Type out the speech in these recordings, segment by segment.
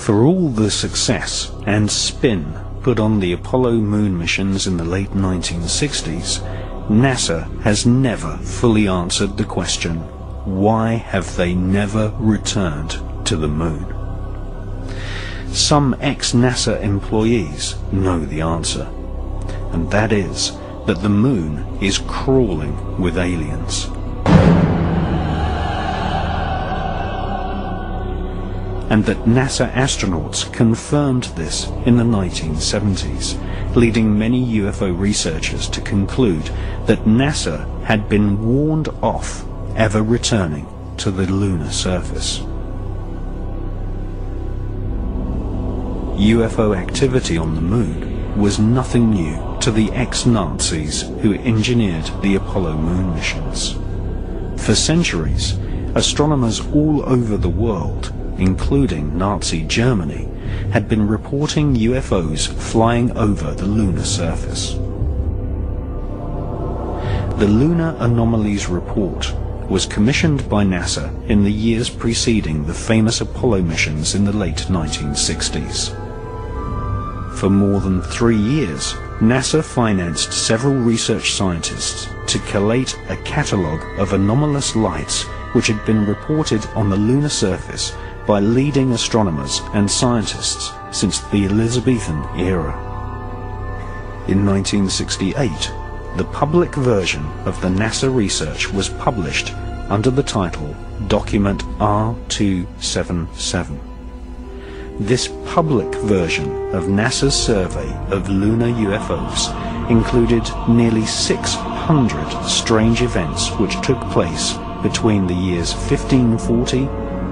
For all the success and spin put on the Apollo moon missions in the late 1960s, NASA has never fully answered the question, why have they never returned to the moon? Some ex-NASA employees know the answer, and that is that the moon is crawling with aliens. And that NASA astronauts confirmed this in the 1970s, leading many UFO researchers to conclude that NASA had been warned off ever returning to the lunar surface. UFO activity on the moon was nothing new to the ex-Nazis who engineered the Apollo moon missions. For centuries, astronomers all over the world, including Nazi Germany, had been reporting UFOs flying over the lunar surface. The Lunar Anomalies Report was commissioned by NASA in the years preceding the famous Apollo missions in the late 1960s. For more than 3 years, NASA financed several research scientists to collate a catalogue of anomalous lights which had been reported on the lunar surface by leading astronomers and scientists since the Elizabethan era. In 1968, the public version of the NASA research was published under the title Document R277. This public version of NASA's survey of lunar UFOs included nearly 600 strange events which took place between the years 1540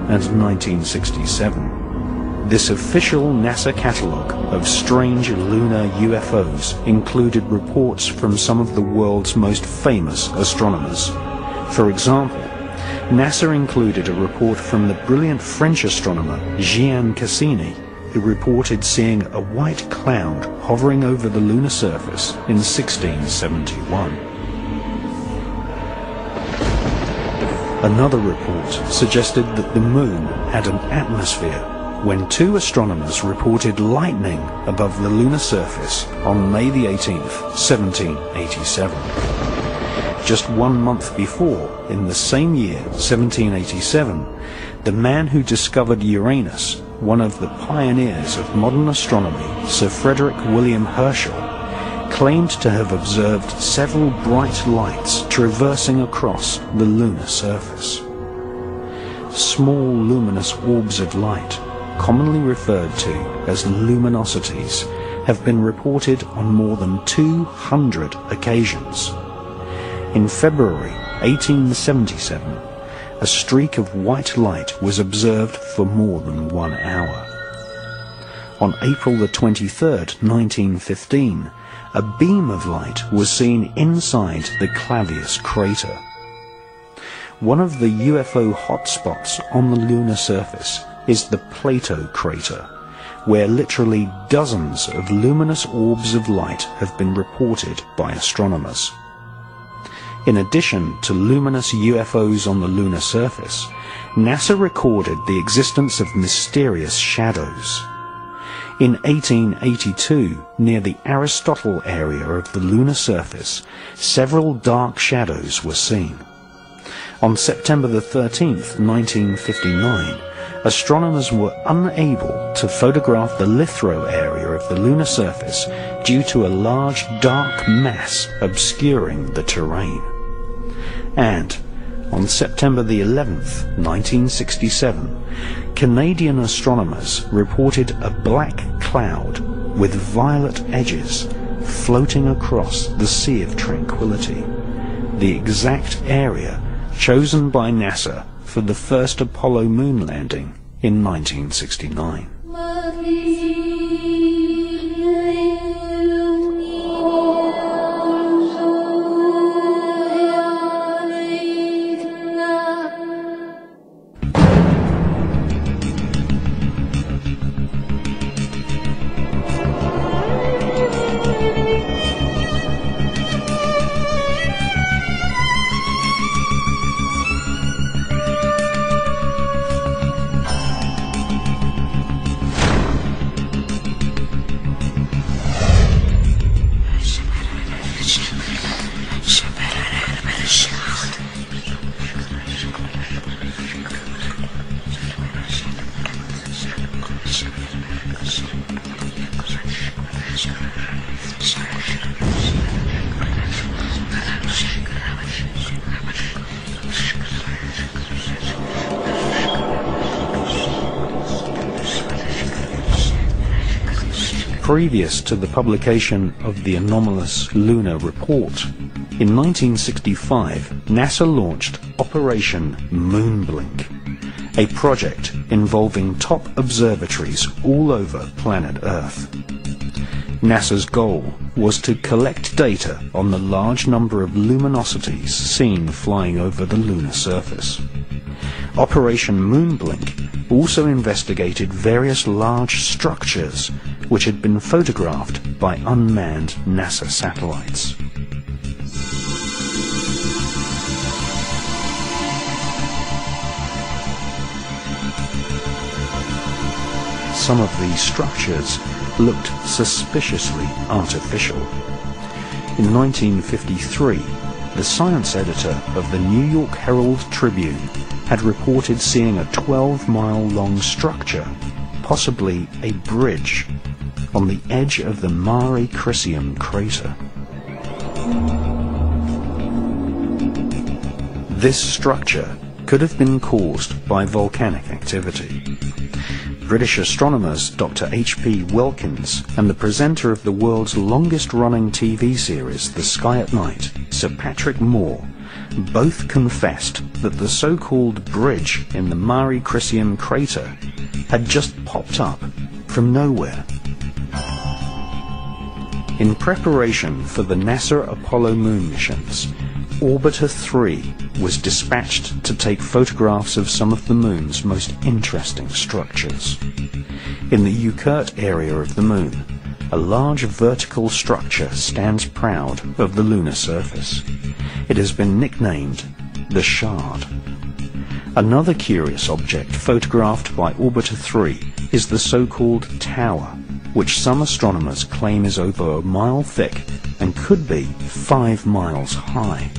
and 1967. This official NASA catalogue of strange lunar UFOs included reports from some of the world's most famous astronomers. For example, NASA included a report from the brilliant French astronomer Gian Cassini, who reported seeing a white cloud hovering over the lunar surface in 1671. Another report suggested that the moon had an atmosphere when 2 astronomers reported lightning above the lunar surface on May the 18th, 1787. Just 1 month before, in the same year, 1787, the man who discovered Uranus, one of the pioneers of modern astronomy, Sir Frederick William Herschel, claimed to have observed several bright lights traversing across the lunar surface. Small luminous orbs of light, commonly referred to as luminosities, have been reported on more than 200 occasions. In February 1877, a streak of white light was observed for more than 1 hour. On April the 23rd, 1915, a beam of light was seen inside the Clavius crater. One of the UFO hotspots on the lunar surface is the Plato crater, where literally dozens of luminous orbs of light have been reported by astronomers. In addition to luminous UFOs on the lunar surface, NASA recorded the existence of mysterious shadows. In 1882, near the Aristotle area of the lunar surface, several dark shadows were seen. On September the 13th, 1959, astronomers were unable to photograph the Lythro area of the lunar surface due to a large dark mass obscuring the terrain. And on September the 11th, 1967, Canadian astronomers reported a black cloud with violet edges floating across the Sea of Tranquility, the exact area chosen by NASA for the first Apollo moon landing in 1969. Previous to the publication of the anomalous lunar report, in 1965, NASA launched Operation Moonblink, a project involving top observatories all over planet Earth. NASA's goal was to collect data on the large number of luminosities seen flying over the lunar surface. Operation Moonblink also investigated various large structures which had been photographed by unmanned NASA satellites. Some of these structures looked suspiciously artificial. In 1953, the science editor of the New York Herald Tribune had reported seeing a 12-mile-long structure, possibly a bridge, on the edge of the Mare Crisium crater. This structure could have been caused by volcanic activity. British astronomers Dr. H.P. Wilkins and the presenter of the world's longest-running TV series, The Sky at Night, Sir Patrick Moore, both confessed that the so-called bridge in the Mare Crisium crater had just popped up from nowhere. In preparation for the NASA Apollo moon missions, Orbiter 3 was dispatched to take photographs of some of the moon's most interesting structures. In the Eucurt area of the moon, a large vertical structure stands proud of the lunar surface. It has been nicknamed the Shard. Another curious object photographed by Orbiter 3 is the so-called Tower, which some astronomers claim is over a mile thick and could be 5 miles high.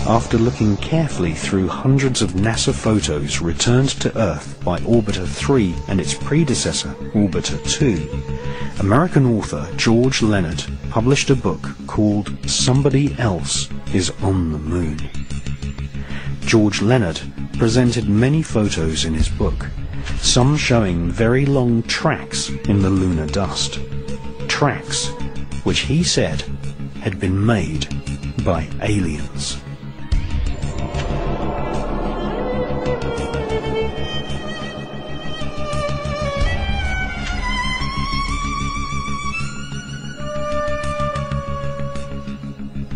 After looking carefully through hundreds of NASA photos returned to Earth by Orbiter 3 and its predecessor, Orbiter 2, American author George Leonard published a book called Somebody Else is on the Moon. George Leonard presented many photos in his book, some showing very long tracks in the lunar dust. Tracks which he said had been made by aliens.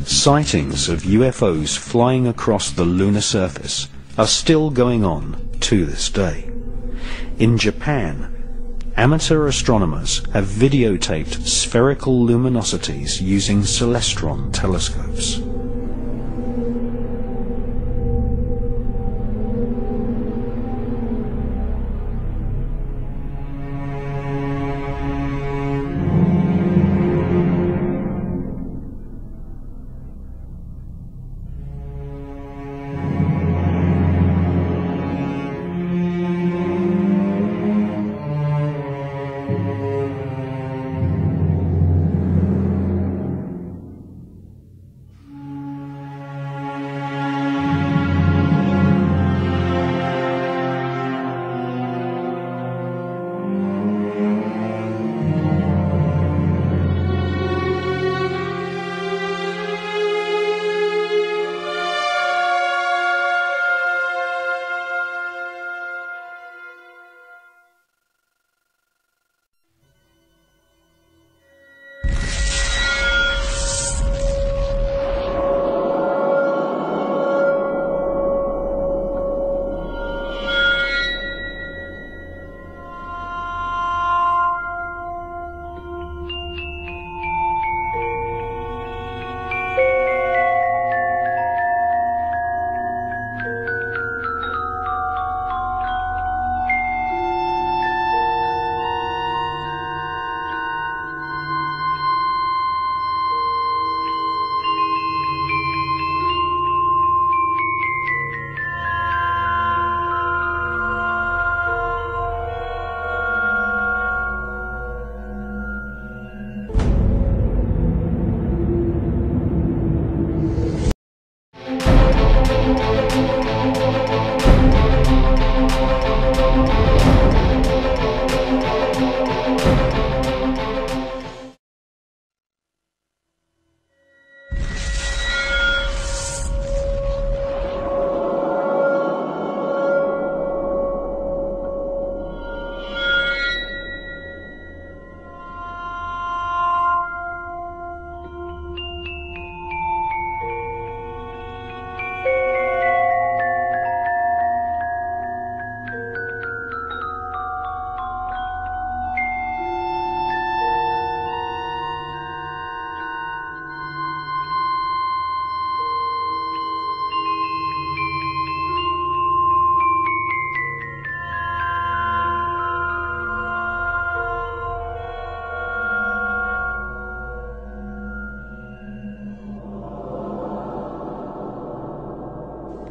Sightings of UFOs flying across the lunar surface are still going on to this day. In Japan, amateur astronomers have videotaped spherical luminosities using celestron telescopes.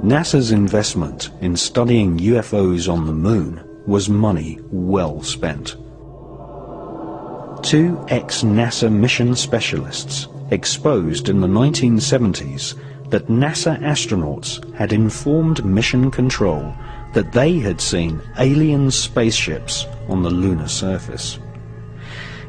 NASA's investment in studying UFOs on the Moon was money well spent. Two ex-NASA mission specialists exposed in the 1970s that NASA astronauts had informed Mission Control that they had seen alien spaceships on the lunar surface.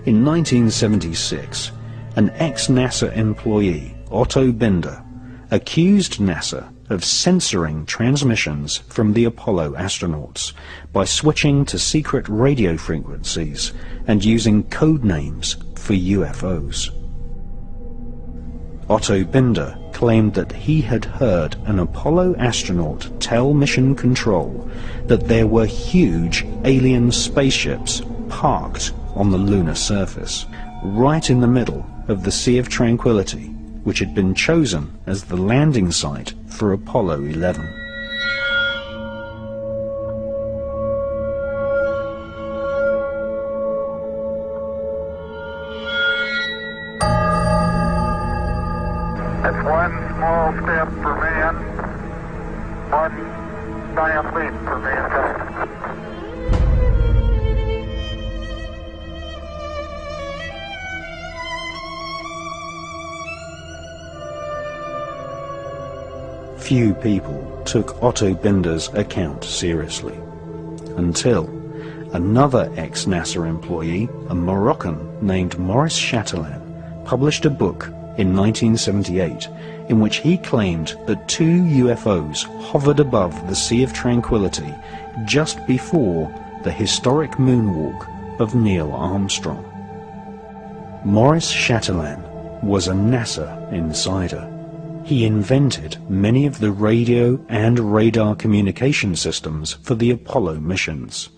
In 1976, an ex-NASA employee, Otto Binder, accused NASA of censoring transmissions from the Apollo astronauts by switching to secret radio frequencies and using code names for UFOs. Otto Binder claimed that he had heard an Apollo astronaut tell Mission Control that there were huge alien spaceships parked on the lunar surface, right in the middle of the Sea of Tranquility, which had been chosen as the landing site for Apollo 11. It's one small step for man, one giant leap for mankind. Few people took Otto Binder's account seriously, until another ex-NASA employee, a Moroccan named Maurice Chatelain, published a book in 1978 in which he claimed that two UFOs hovered above the Sea of Tranquility just before the historic moonwalk of Neil Armstrong. Maurice Chatelain was a NASA insider. He invented many of the radio and radar communication systems for the Apollo missions.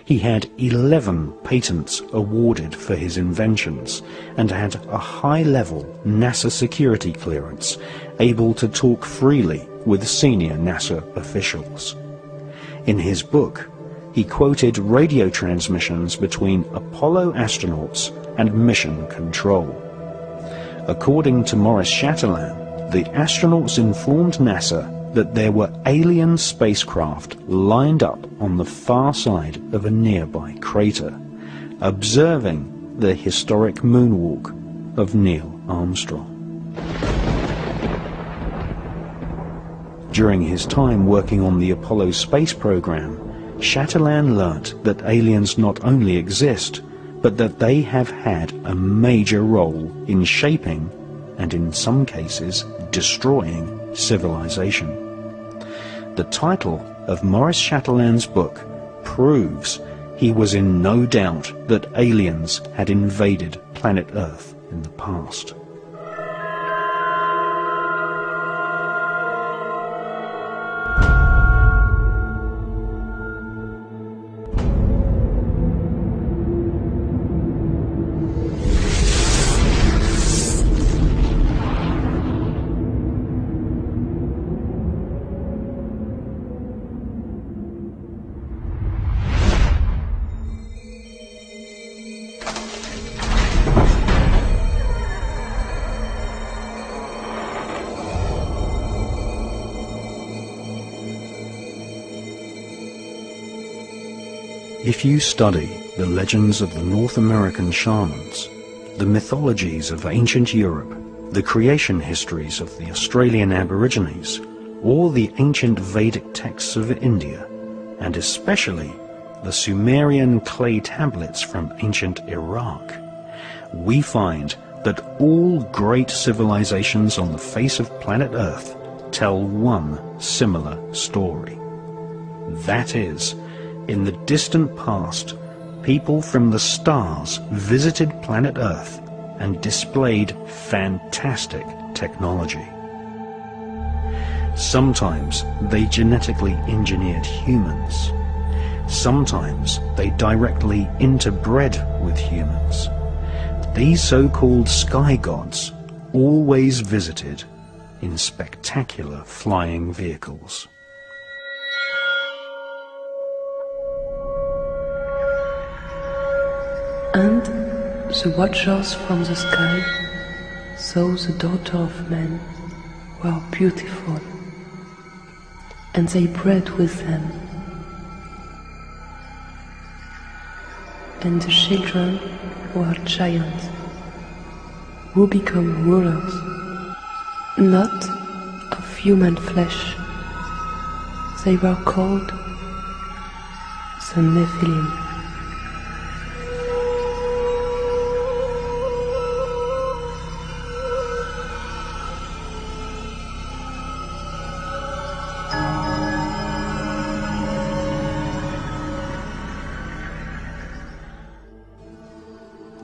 He had 11 patents awarded for his inventions and had a high-level NASA security clearance, able to talk freely with senior NASA officials. In his book, he quoted radio transmissions between Apollo astronauts and Mission Control. According to Maurice Chatelain, the astronauts informed NASA that there were alien spacecraft lined up on the far side of a nearby crater, observing the historic moonwalk of Neil Armstrong. During his time working on the Apollo space program, Chatelain learnt that aliens not only exist, but that they have had a major role in shaping, and in some cases destroying, civilization. The title of Maurice Chatelain's book proves he was in no doubt that aliens had invaded planet Earth in the past. If you study the legends of the North American shamans, the mythologies of ancient Europe, the creation histories of the Australian Aborigines, or the ancient Vedic texts of India, and especially the Sumerian clay tablets from ancient Iraq, we find that all great civilizations on the face of planet Earth tell one similar story. That is, in the distant past, people from the stars visited planet Earth and displayed fantastic technology. Sometimes they genetically engineered humans. Sometimes they directly interbred with humans. These so-called sky gods always visited in spectacular flying vehicles. And the watchers from the sky saw the daughter of man were beautiful. and they bred with them. And the children were giants, who become rulers, not of human flesh. They were called the Nephilim.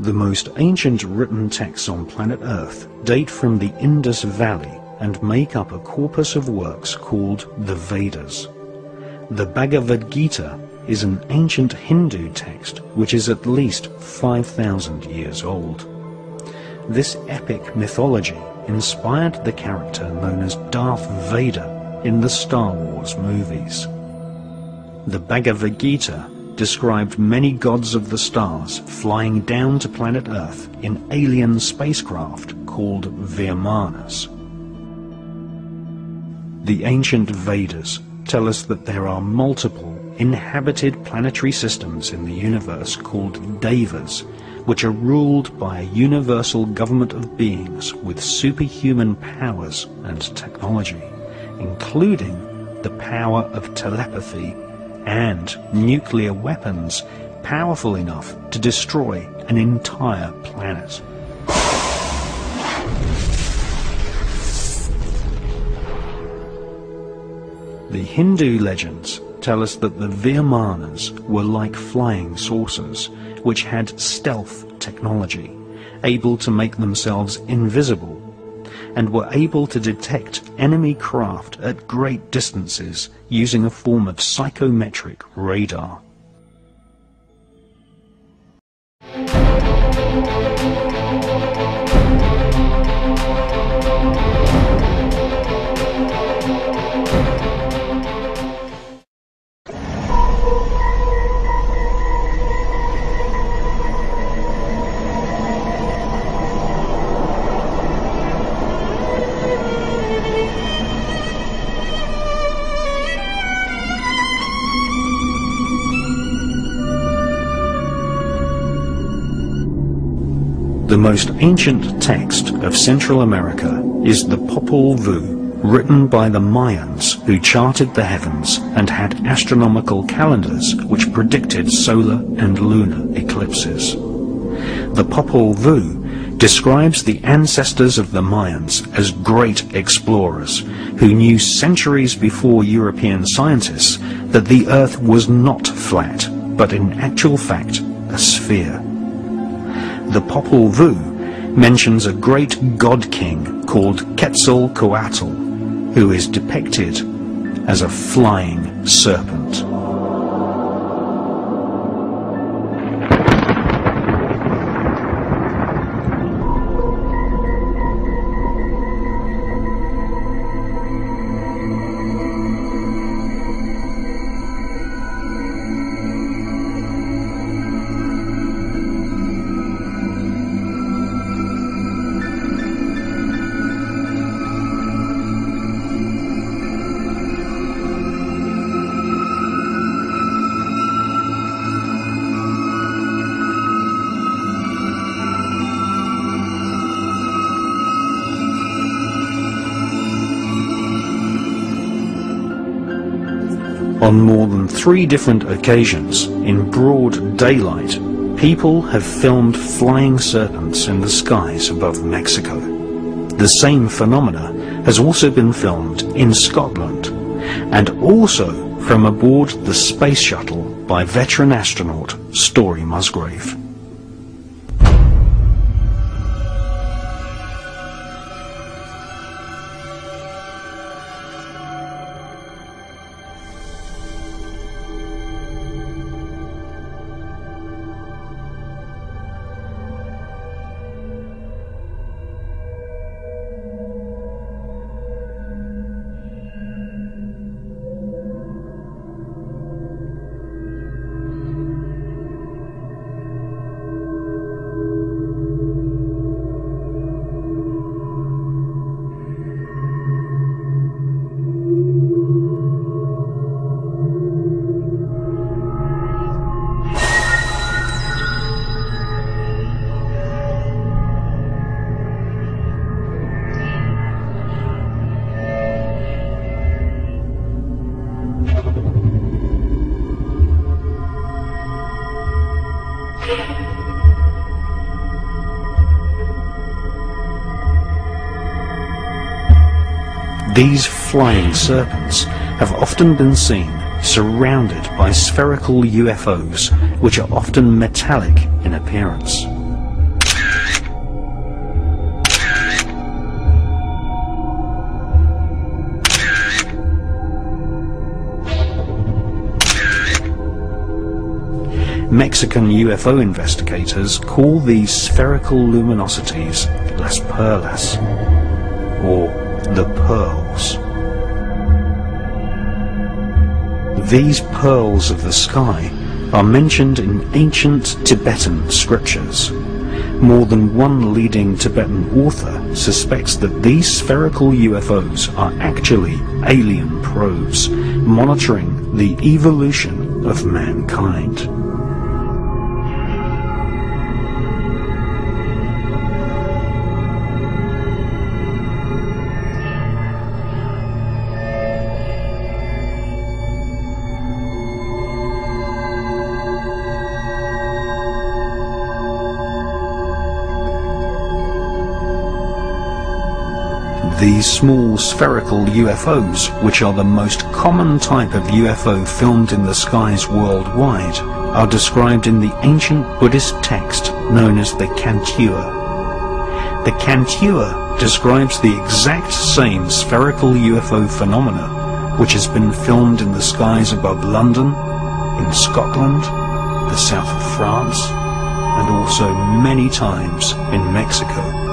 The most ancient written texts on planet Earth date from the Indus Valley and make up a corpus of works called the Vedas. The Bhagavad Gita is an ancient Hindu text which is at least 5,000 years old. This epic mythology inspired the character known as Darth Vader in the Star Wars movies. The Bhagavad Gita described many gods of the stars flying down to planet Earth in alien spacecraft called Vimanas. The ancient Vedas tell us that there are multiple inhabited planetary systems in the universe called Devas, which are ruled by a universal government of beings with superhuman powers and technology, including the power of telepathy and nuclear weapons powerful enough to destroy an entire planet. The Hindu legends tell us that the Vimanas were like flying saucers, which had stealth technology, able to make themselves invisible, and were able to detect enemy craft at great distances using a form of psychometric radar. The most ancient text of Central America is the Popol Vuh, written by the Mayans who charted the heavens and had astronomical calendars which predicted solar and lunar eclipses. The Popol Vuh describes the ancestors of the Mayans as great explorers who knew centuries before European scientists that the Earth was not flat, but in actual fact a sphere. The Popol Vuh mentions a great god-king called Quetzalcoatl, who is depicted as a flying serpent. On more than 3 different occasions, in broad daylight, people have filmed flying serpents in the skies above Mexico. The same phenomena has also been filmed in Scotland, and also from aboard the Space Shuttle by veteran astronaut Story Musgrave. These flying serpents have often been seen surrounded by spherical UFOs, which are often metallic in appearance. Mexican UFO investigators call these spherical luminosities Las Perlas, or the pearls. These pearls of the sky are mentioned in ancient Tibetan scriptures. More than one leading Tibetan author suspects that these spherical UFOs are actually alien probes monitoring the evolution of mankind. These small spherical UFOs, which are the most common type of UFO filmed in the skies worldwide, are described in the ancient Buddhist text known as the Kantyua. The Kantyua describes the exact same spherical UFO phenomena which has been filmed in the skies above London, in Scotland, the south of France, and also many times in Mexico.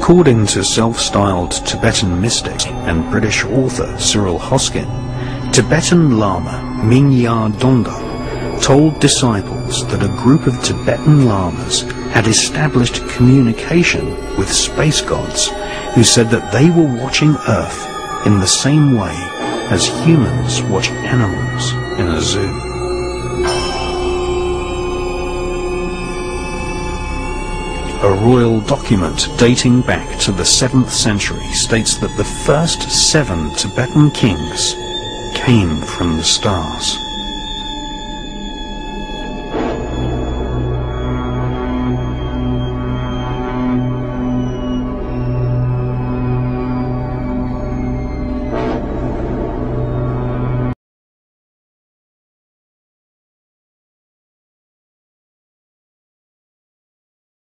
According to self-styled Tibetan mystic and British author Cyril Hoskin, Tibetan Lama Minya Donga told disciples that a group of Tibetan lamas had established communication with space gods who said that they were watching Earth in the same way as humans watch animals in a zoo. A royal document dating back to the 7th century states that the first 7 Tibetan kings came from the stars.